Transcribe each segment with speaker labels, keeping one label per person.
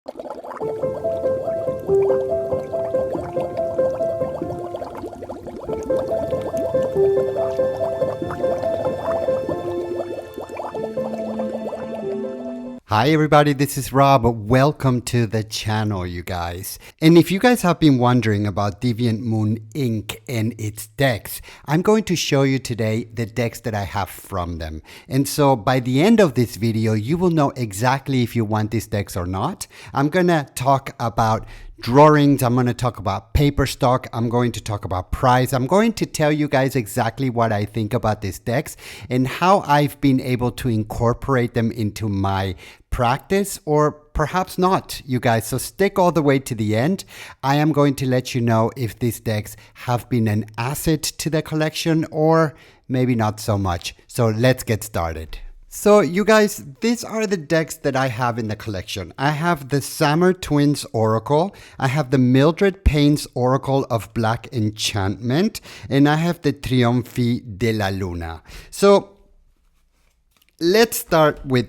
Speaker 1: Hi everybody, this is Rob. Welcome to the channel, you guys. And if you guys have been wondering about Deviant Moon Inc. and its decks, I'm going to show you today the decks that I have from them. And so by the end of this video, you will know exactly if you want these decks or not. I'm gonna talk about drawings, I'm going to talk about paper stock, I'm going to talk about price, I'm going to tell you guys exactly what I think about these decks and how I've been able to incorporate them into my practice, or perhaps not, you guys. So stick all the way to the end. I am going to let you know if these decks have been an asset to the collection or maybe not so much. So let's get started. So you guys, these are the decks that I have in the collection. I have the Summer Twins Oracle, I have the Mildred Payne's Oracle of Black Enchantment, and I have the Trionfi de la Luna. So let's start with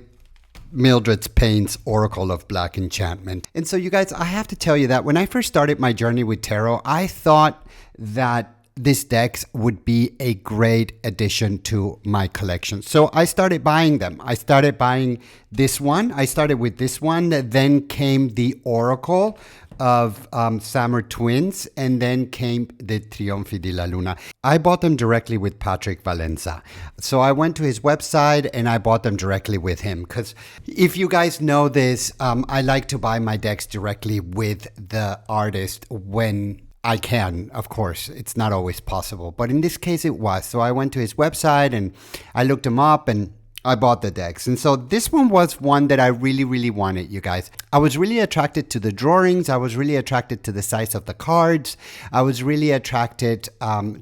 Speaker 1: Mildred's Payne's Oracle of Black Enchantment. And so you guys, I have to tell you that when I first started my journey with tarot, I thought that these decks would be a great addition to my collection. So I started buying them. I started buying this one. I started with this one. Then came the Oracle of Summer Twins, and then came the Trionfi de la Luna. I bought them directly with Patrick Valenza. So I went to his website and I bought them directly with him. Because if you guys know this, I like to buy my decks directly with the artist when I can, of course. It's not always possible, but in this case it was. So I went to his website and I looked him up and I bought the decks. And so this one was one that I really wanted, you guys. I was really attracted to the drawings. I was really attracted to the size of the cards. I was really attracted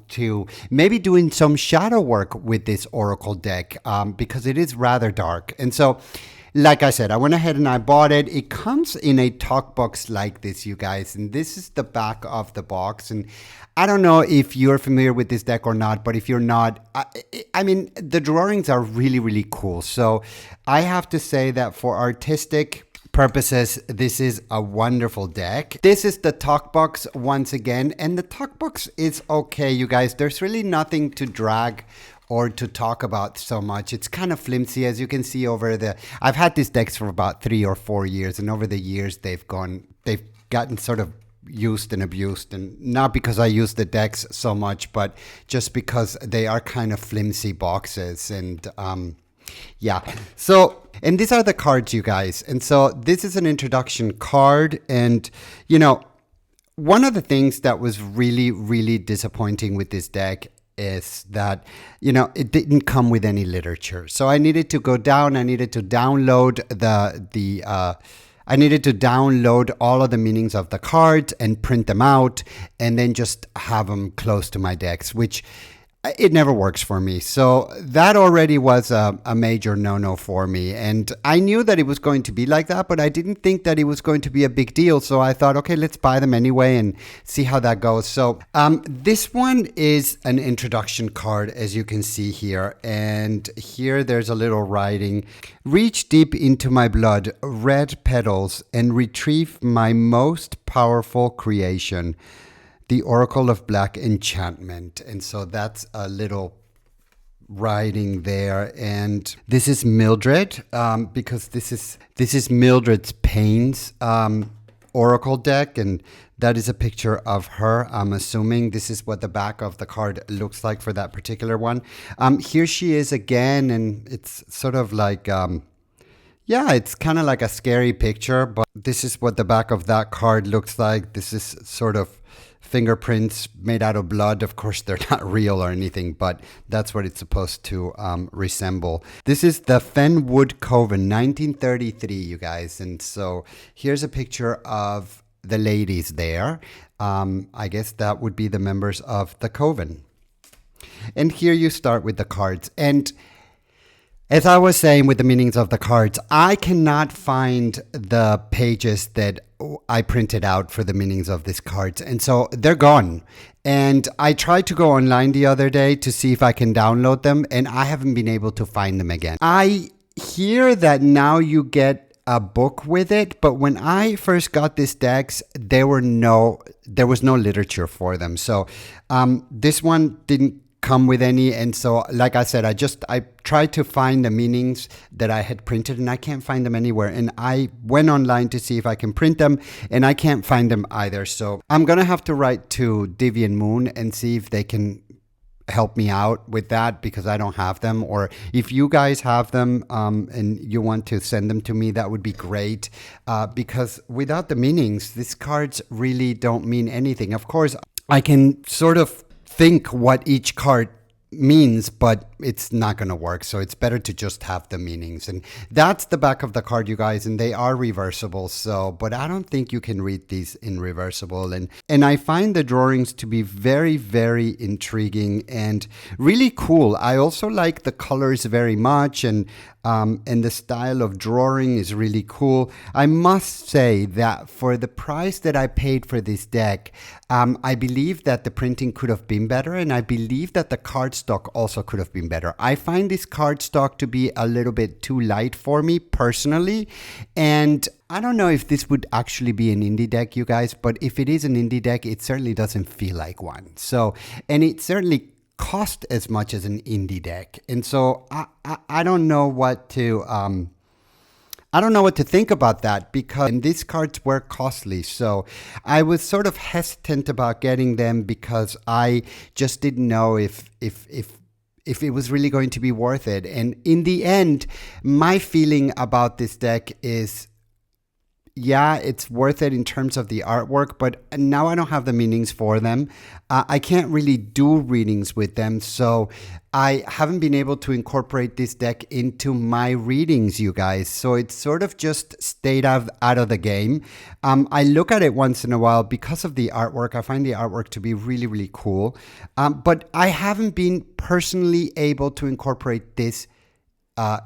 Speaker 1: to maybe doing some shadow work with this Oracle deck because it is rather dark. And so, like I said, I went ahead and I bought it. It comes in a talk box like this, you guys, and this is the back of the box. And I don't know if you're familiar with this deck or not, but if you're not, I mean, the drawings are really cool. So I have to say that for artistic purposes, this is a wonderful deck. This is the talk box once again, and the talk box is okay, you guys. There's really nothing to drag or to talk about so much. It's kind of flimsy, as you can see over I've had these decks for about 3 or 4 years, and over the years they've gotten sort of used and abused, and not because I use the decks so much, but just because they are kind of flimsy boxes. And yeah, so, and these are the cards, you guys. And so this is an introduction card, and you know, one of the things that was really disappointing with this deck is that, you know, it didn't come with any literature. So I needed to go down, I needed to download I needed to download all of the meanings of the cards and print them out and then just have them close to my decks, which it never works for me. So that already was a major no-no for me. And I knew that it was going to be like that, but I didn't think that it was going to be a big deal. So I thought, okay, let's buy them anyway and see how that goes. So this one is an introduction card, as you can see here. And here there's a little writing. Reach deep into my blood, red petals, and retrieve my most powerful creation, the Oracle of Black Enchantment. And so that's a little writing there. And this is Mildred, because this is Mildred's Payne's Oracle deck, and that is a picture of her. I'm assuming this is what the back of the card looks like for that particular one. Here she is again, and it's sort of like yeah, it's kind of like a scary picture, but this is what the back of that card looks like. This is sort of fingerprints made out of blood. Of course, they're not real or anything, but that's what it's supposed to resemble. This is the Fenwood Coven, 1933, you guys. And so here's a picture of the ladies there. I guess that would be the members of the coven. And here you start with the cards. And as I was saying with the meanings of the cards, I cannot find the pages that I printed out for the meanings of these cards. And so they're gone. And I tried to go online the other day to see if I can download them, and I haven't been able to find them again. I hear that now you get a book with it, but when I first got these decks, there was no literature for them. So this one didn't come with any, and so like I said, I tried to find the meanings that I had printed, and I can't find them anywhere. And I went online to see if I can print them, and I can't find them either. So I'm gonna have to write to Deviant Moon and see if they can help me out with that, because I don't have them. Or if you guys have them and you want to send them to me, that would be great, because without the meanings, these cards really don't mean anything. Of course, I can sort of think what each card means, but it's not going to work. So it's better to just have the meanings. And that's the back of the card, you guys, and they are reversible. So, but I don't think you can read these in reversible. And I find the drawings to be very, very intriguing and really cool. I also like the colors very much, and the style of drawing is really cool. I must say that for the price that I paid for this deck, I believe that the printing could have been better, and I believe that the cardstock also could have been better. I find this cardstock to be a little bit too light for me personally, and I don't know if this would actually be an indie deck, you guys, but if it is an indie deck, it certainly doesn't feel like one. So, and it certainly cost as much as an indie deck, and so I don't know what to think about that, because these cards were costly. So I was sort of hesitant about getting them, because I just didn't know if it was really going to be worth it. And in the end, my feeling about this deck is, yeah, it's worth it in terms of the artwork, but now I don't have the meanings for them. I can't really do readings with them, so I haven't been able to incorporate this deck into my readings, you guys. So it's sort of just stayed out of the game. I look at it once in a while because of the artwork. I find the artwork to be really, really cool. But I haven't been personally able to incorporate this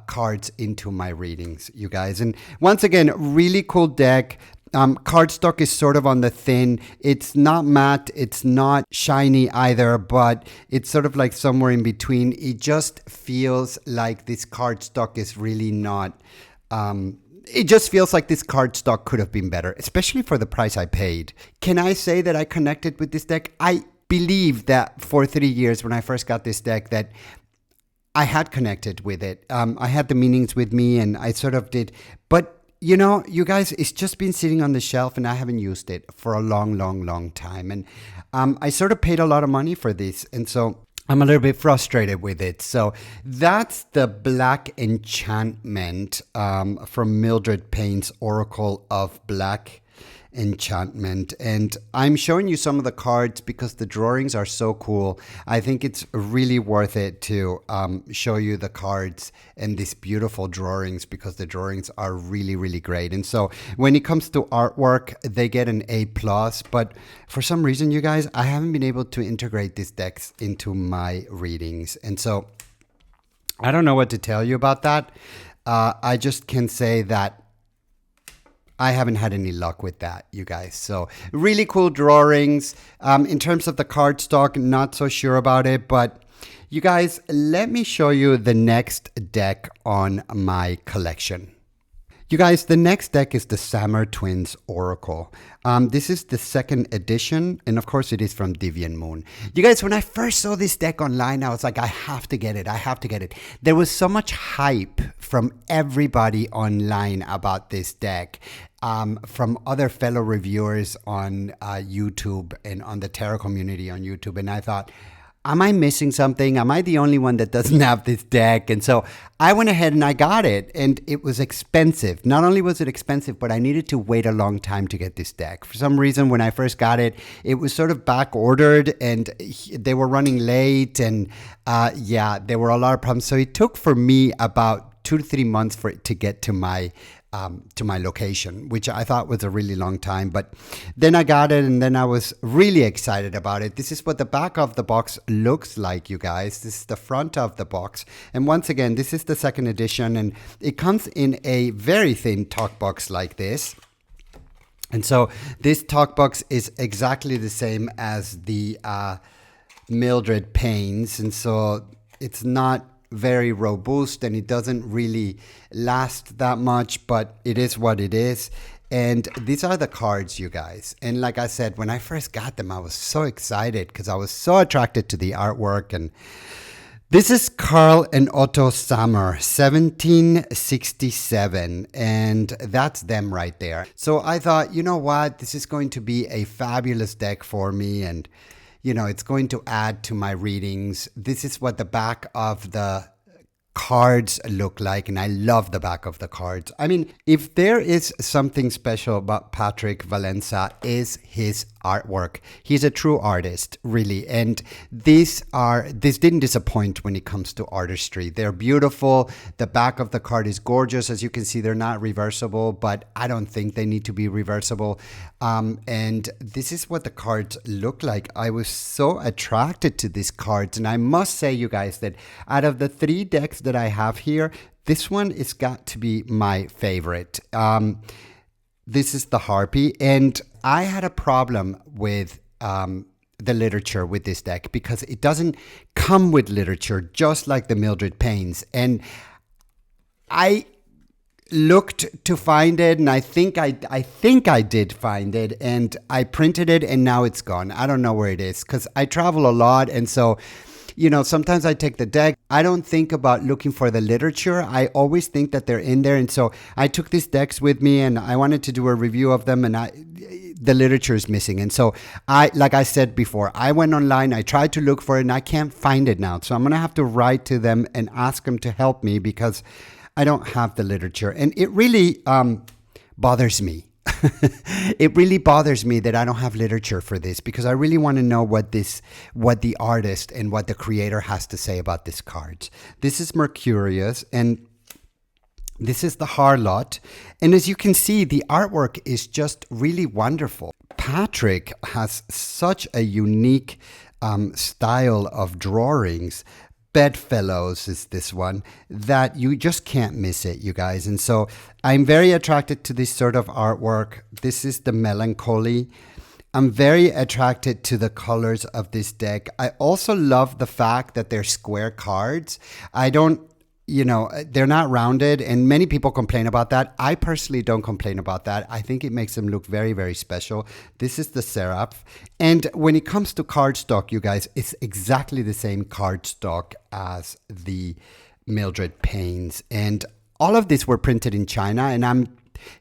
Speaker 1: cards into my readings, you guys. And once again, really cool deck. Cardstock is sort of on the thin. It's not matte, it's not shiny either, but it's sort of like somewhere in between. It just feels like this cardstock is really not, it just feels like this cardstock could have been better, especially for the price I paid. Can I say that I connected with this deck? I believe that for 3 years when I first got this deck, that I had connected with it. I had the meanings with me, and I sort of did. But, you know, you guys, it's just been sitting on the shelf, and I haven't used it for a long, long, long time. And I sort of paid a lot of money for this, and so I'm a little bit frustrated with it. So that's the Black Enchantment from Mildred Payne's Oracle of Black Enchantment. And I'm showing you some of the cards because the drawings are so cool. I think it's really worth it to show you the cards and these beautiful drawings, because the drawings are really, really great. And so when it comes to artwork, they get an A+, but for some reason, you guys, I haven't been able to integrate these decks into my readings. And so I don't know what to tell you about that. I just can say that I haven't had any luck with that, you guys. So really cool drawings. In terms of the cardstock, not so sure about it, but you guys, let me show you the next deck on my collection. You guys, the next deck is the Sammer Twins Oracle. This is the 2nd edition, and of course it is from Deviant Moon. You guys, when I first saw this deck online, I was like, I have to get it, I have to get it. There was so much hype from everybody online about this deck, from other fellow reviewers on YouTube and on the tarot community on YouTube, and I thought, am I missing something? Am I the only one that doesn't have this deck? And so I went ahead and I got it, and it was expensive. Not only was it expensive, but I needed to wait a long time to get this deck. For some reason, when I first got it, it was sort of back ordered, and they were running late, and yeah, there were a lot of problems. So it took for me about 2 to 3 months for it to get to my location, which I thought was a really long time. But then I got it, and then I was really excited about it. This is what the back of the box looks like, you guys. This is the front of the box. And once again, this is the 2nd edition, and it comes in a very thin talk box like this. And so this talk box is exactly the same as the Mildred Payne's, and so it's not very robust and it doesn't really last that much, but it is what it is. And these are the cards, you guys. And like I said, when I first got them, I was so excited because I was so attracted to the artwork. And this is Carl and Otto Sammer, 1767, and that's them right there. So I thought, you know what, this is going to be a fabulous deck for me, and you know, it's going to add to my readings. This is what the back of the cards look like, and I love the back of the cards. I mean, if there is something special about Patrick Valenza, is his artwork. He's a true artist, really, and this didn't disappoint when it comes to artistry. They're beautiful. The back of the card is gorgeous. As you can see, they're not reversible, but I don't think they need to be reversible. And this is what the cards look like. I was so attracted to these cards, and I must say, you guys, that out of the 3 decks that I have here, this one has got to be my favorite. This is the Harpy, and I had a problem with the literature with this deck because it doesn't come with literature, just like the Mildred Pains. And I looked to find it, and I think I did find it, and I printed it, and now it's gone. I don't know where it is because I travel a lot, and so, you know, sometimes I take the deck. I don't think about looking for the literature. I always think that they're in there. And so I took these decks with me and I wanted to do a review of them, and the literature is missing. And so like I said before, I went online, I tried to look for it, and I can't find it now. So I'm going to have to write to them and ask them to help me because I don't have the literature. And it really bothers me. It really bothers me that I don't have literature for this because I really want to know what the artist and what the creator has to say about these cards. This is Mercurius, and this is the Harlot. And as you can see, the artwork is just really wonderful. Patrick has such a unique style of drawings. Bedfellows is this one, that you just can't miss it, you guys. And so I'm very attracted to this sort of artwork. This is the Melancholy. I'm very attracted to the colors of this deck. I also love the fact that they're square cards. I don't, you know, they're not rounded, and many people complain about that. I personally don't complain about that. I think it makes them look very, very special. This is the Seraph. And when it comes to cardstock, you guys, it's exactly the same cardstock as the Mildred Pains. And all of these were printed in China, and I'm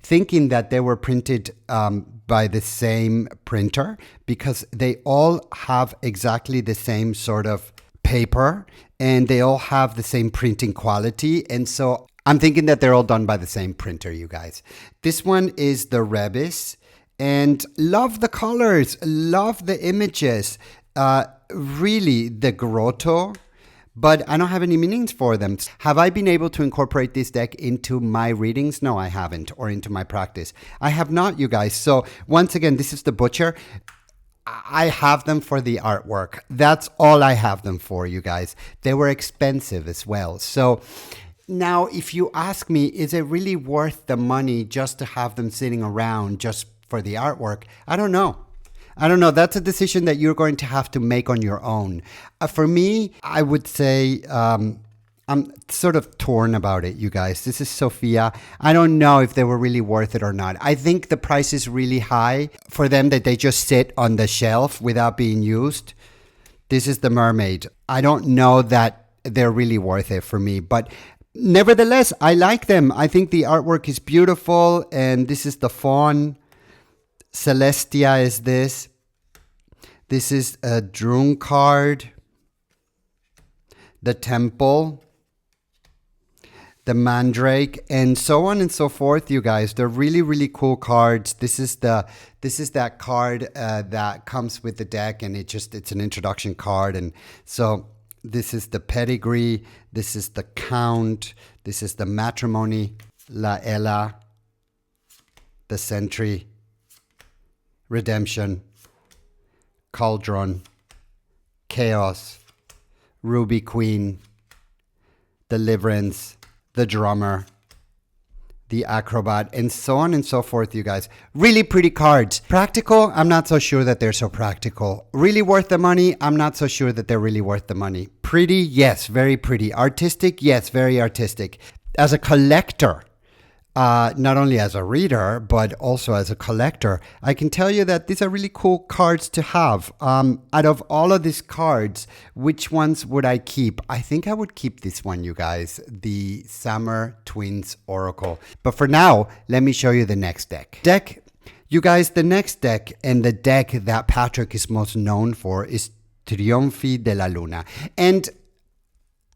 Speaker 1: thinking that they were printed by the same printer because they all have exactly the same sort of paper, and they all have the same printing quality. And so I'm thinking that they're all done by the same printer, you guys. This one is the Rebis, and love the colors, love the images, really the Grotto, but I don't have any meanings for them. Have I been able to incorporate this deck into my readings? No, I haven't, or into my practice. I have not, you guys. So once again, this is the Butcher. I have them for the artwork. That's all I have them for, you guys. They were expensive as well. So now if you ask me, is it really worth the money just to have them sitting around just for the artwork? I don't know. I don't know. That's a decision that you're going to have to make on your own. For me, I would say I'm sort of torn about it, you guys. This is Sophia. I don't know if they were really worth it or not. I think the price is really high for them, that they just sit on the shelf without being used. This is the Mermaid. I don't know that they're really worth it for me, but nevertheless, I like them. I think the artwork is beautiful, and this is the Fawn. Celestia is this. This is a Drune card. The Temple. The Mandrake, and so on and so forth, you guys. They're really, really cool cards. This is that card that comes with the deck, and it's an introduction card. And so this is the Pedigree, this is the Count, this is the Matrimony, La Ella, the Sentry, Redemption, Cauldron, Chaos, Ruby Queen, Deliverance, the Drummer, the Acrobat, and so on and so forth, you guys. Really pretty cards. Practical, I'm not so sure that they're so practical. Really worth the money, I'm not so sure that they're really worth the money. Pretty, yes, very pretty. Artistic, yes, very artistic. As a collector, not only as a reader, but also as a collector, I can tell you that these are really cool cards to have. Out of all of these cards, which ones would I keep? I think I would keep this one, you guys, the Summer Twins Oracle. But for now, let me show you the next deck. You guys, the next deck, and the deck that Patrick is most known for, is Trionfi de la Luna. And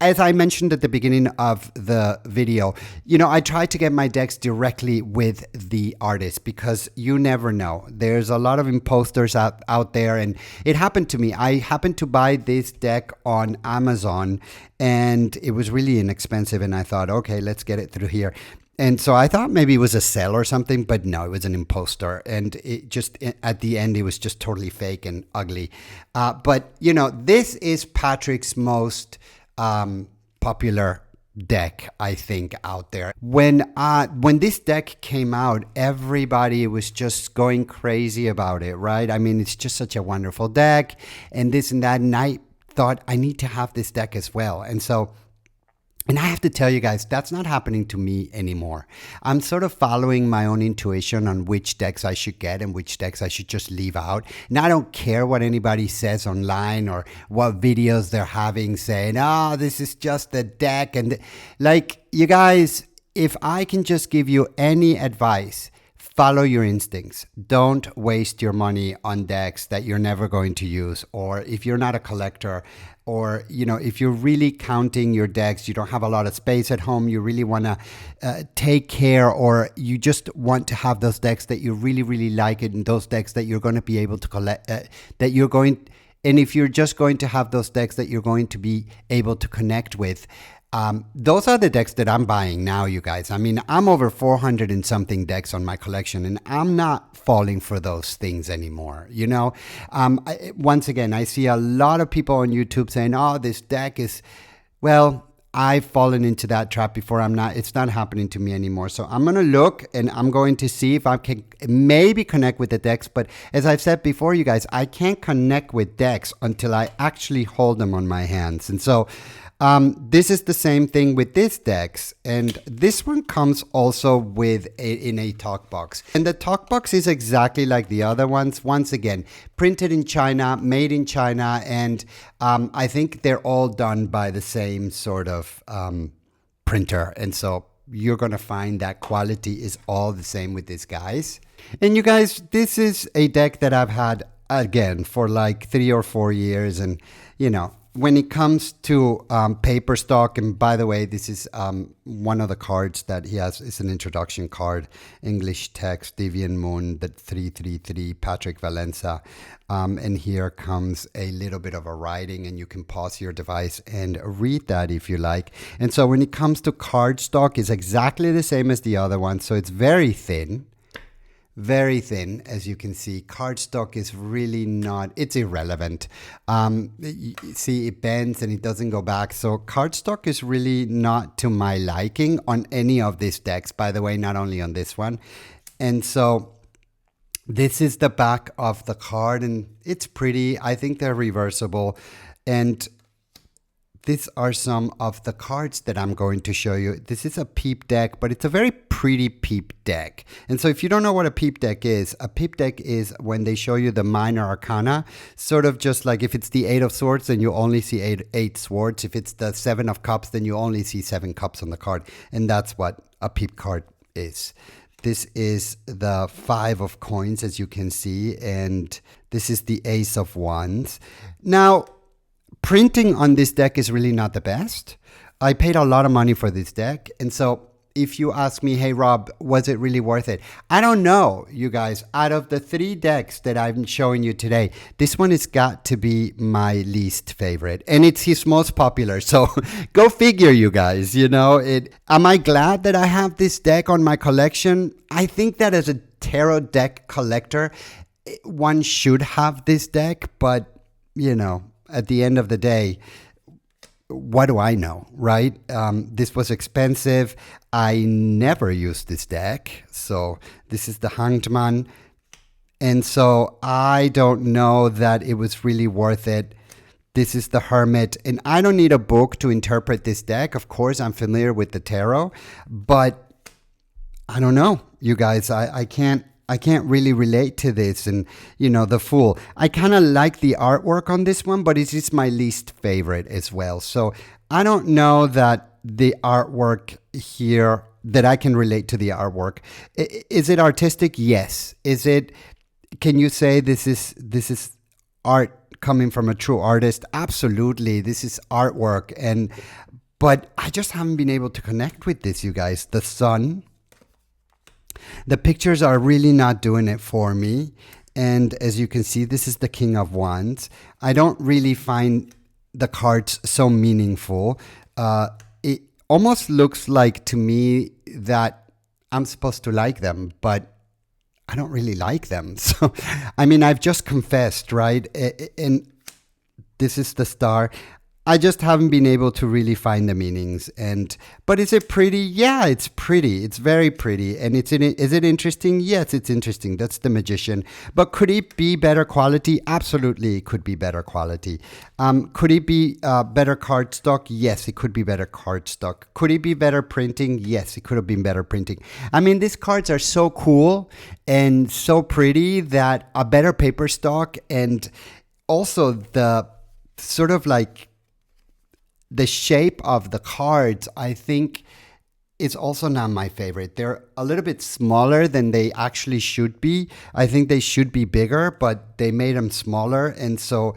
Speaker 1: as I mentioned at the beginning of the video, you know, I try to get my decks directly with the artist because you never know. There's a lot of imposters out there, and it happened to me. I happened to buy this deck on Amazon, and it was really inexpensive, and I thought, okay, let's get it through here. And so I thought maybe it was a sell or something, but no, it was an imposter. And it just, at the end, it was just totally fake and ugly. But, you know, this is Patrick's most popular deck, I think, out there. When this deck came out, everybody was just going crazy about it, right? I mean, it's just such a wonderful deck and this and that. And I thought I need to have this deck as well. And I have to tell you guys, that's not happening to me anymore. I'm sort of following my own intuition on which decks I should get and which decks I should just leave out. And I don't care what anybody says online or what videos they're having saying, oh, this is just a deck. And like, you guys, if I can just give you any advice, follow your instincts. Don't waste your money on decks that you're never going to use. Or if you're not a collector, or, you know, if you're really counting your decks, you don't have a lot of space at home, you really want to take care, or you just want to have those decks that you really, really like it, and those decks that you're going to be able to collect, and if you're just going to have those decks that you're going to be able to connect with, those are the decks that I'm buying now, you guys. I mean, I'm over 400 and something decks on my collection, and I'm not falling for those things anymore. You know, once again, I see a lot of people on YouTube saying, oh, this deck is, well, I've fallen into that trap before. It's not happening to me anymore. So I'm going to look and I'm going to see if I can maybe connect with the decks. But as I've said before, you guys, I can't connect with decks until I actually hold them on my hands. And so this is the same thing with these decks, and this one comes also in a talk box, and the talk box is exactly like the other ones. Once again, printed in China, made in China, and I think they're all done by the same sort of printer, and so you're gonna find that quality is all the same with these guys. And you guys, this is a deck that I've had again for like 3 or 4 years, and you know, when it comes to paper stock, and by the way, this is one of the cards that he has. It's an introduction card, English text, Deviant Moon, the 333, Patrick Valenza. And here comes a little bit of a writing, and you can pause your device and read that if you like. And so when it comes to card stock, it's exactly the same as the other one. So it's very thin. Very thin, as you can see. Cardstock is really not, it's irrelevant. See, it bends and it doesn't go back. So cardstock is really not to my liking on any of these decks, by the way, not only on this one. And so this is the back of the card, and it's pretty. I think they're reversible. And these are some of the cards that I'm going to show you. This is a peep deck, but it's a very pretty peep deck. And so if you don't know what a peep deck is when they show you the minor arcana, sort of just like if it's the 8 of swords, then you only see eight swords. If it's the 7 of cups, then you only see 7 cups on the card. And that's what a peep card is. This is the 5 of coins, as you can see, and this is the ace of wands. Now, printing on this deck is really not the best. I paid a lot of money for this deck, and so if you ask me, hey Rob, was it really worth it? I don't know, you guys. Out of the 3 decks that I'm showing you today, this one has got to be my least favorite, and it's his most popular. So go figure, you guys. You know, am I glad that I have this deck on my collection? I think that as a tarot deck collector, one should have this deck, but you know, at the end of the day, what do I know, right? This was expensive. I never used this deck. So this is the Hanged Man. And so I don't know that it was really worth it. This is the Hermit. And I don't need a book to interpret this deck. Of course, I'm familiar with the tarot. But I don't know, you guys. I can't really relate to this. And, you know, the Fool. I kind of like the artwork on this one, but it's just my least favorite as well. So I don't know that the artwork here, that I can relate to the artwork. Is it artistic? Yes. Is it, can you say this is art coming from a true artist? Absolutely. This is artwork. But I just haven't been able to connect with this, you guys. The Sun. The pictures are really not doing it for me. And as you can see, this is the King of Wands. I don't really find the cards so meaningful. It almost looks like to me that I'm supposed to like them, but I don't really like them. So, I mean, I've just confessed, right? And this is the Star. I just haven't been able to really find the meanings. But is it pretty? Yeah, it's pretty. It's very pretty. And is it interesting? Yes, it's interesting. That's the Magician. But could it be better quality? Absolutely, it could be better quality. Could it be better cardstock? Yes, it could be better cardstock. Could it be better printing? Yes, it could have been better printing. I mean, these cards are so cool and so pretty that a better paper stock, and also the sort of like the shape of the cards, I think, is also not my favorite. They're a little bit smaller than they actually should be. I think they should be bigger, but they made them smaller. And so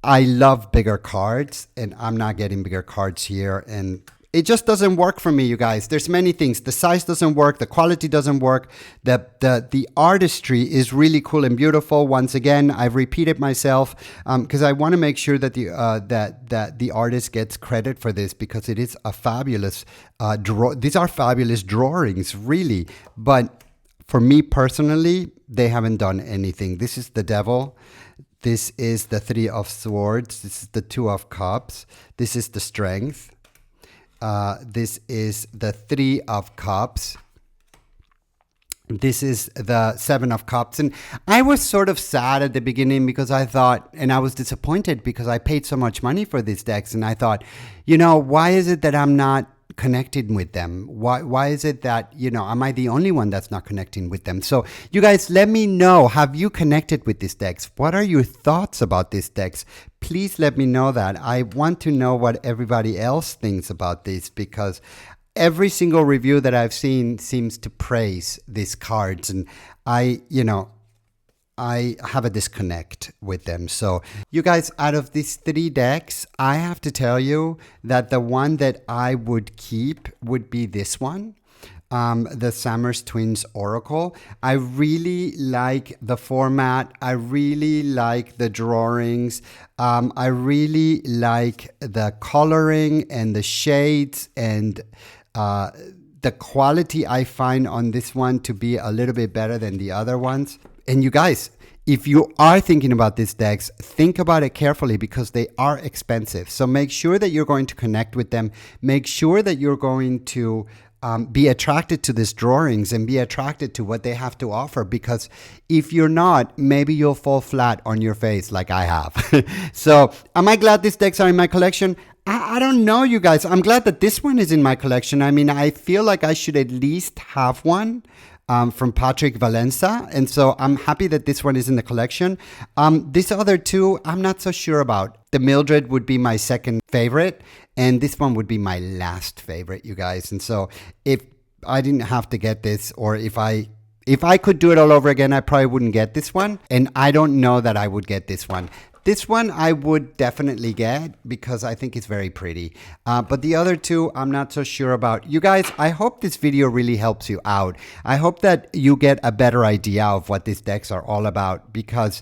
Speaker 1: I love bigger cards, and I'm not getting bigger cards here. And it just doesn't work for me, you guys. There's many things. The size doesn't work. The quality doesn't work. The artistry is really cool and beautiful. Once again, I've repeated myself because I want to make sure that the artist gets credit for this, because it is a fabulous these are fabulous drawings, really. But for me personally, they haven't done anything. This is the Devil. This is the Three of Swords. This is the Two of Cups. This is the Strength. This is the Three of Cups. This is the Seven of Cups. And I was sort of sad at the beginning because I thought, and I was disappointed because I paid so much money for these decks. And I thought, you know, why is it that I'm not connecting with them? Why is it that, you know, am I the only one that's not connecting with them? So you guys, let me know, have you connected with these decks? What are your thoughts about these decks? Please let me know that. I want to know what everybody else thinks about this, because every single review that I've seen seems to praise these cards, and I have a disconnect with them. So you guys, out of these three decks, I have to tell you that the one that I would keep would be this one. The Summers Twins Oracle. I really like the format. I really like the drawings. I really like the coloring and the shades, and the quality I find on this one to be a little bit better than the other ones. And you guys, if you are thinking about these decks, think about it carefully, because they are expensive. So make sure that you're going to connect with them. Make sure that you're going to be attracted to these drawings and be attracted to what they have to offer, because if you're not, maybe you'll fall flat on your face like I have. So am I glad these decks are in my collection? I don't know, you guys. I'm glad that this one is in my collection. I mean, I feel like I should at least have one from Patrick Valenza. And so I'm happy that this one is in the collection. These other two, I'm not so sure about. The Mildred would be my second favorite, and this one would be my last favorite, you guys. And so if I didn't have to get this, or if I could do it all over again, I probably wouldn't get this one. And I don't know that I would get this one. This one I would definitely get because I think it's very pretty. But the other two, I'm not so sure about. You guys, I hope this video really helps you out. I hope that you get a better idea of what these decks are all about, because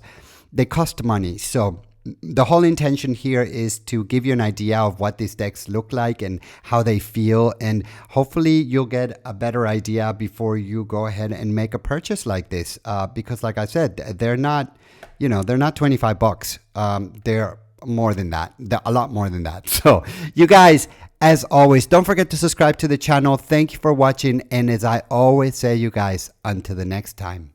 Speaker 1: they cost money. So the whole intention here is to give you an idea of what these decks look like and how they feel. And hopefully you'll get a better idea before you go ahead and make a purchase like this. Because like I said, they're not, you know, they're not 25 bucks. They're more than that, a lot more than that. So you guys, as always, don't forget to subscribe to the channel. Thank you for watching. And as I always say, you guys, until the next time.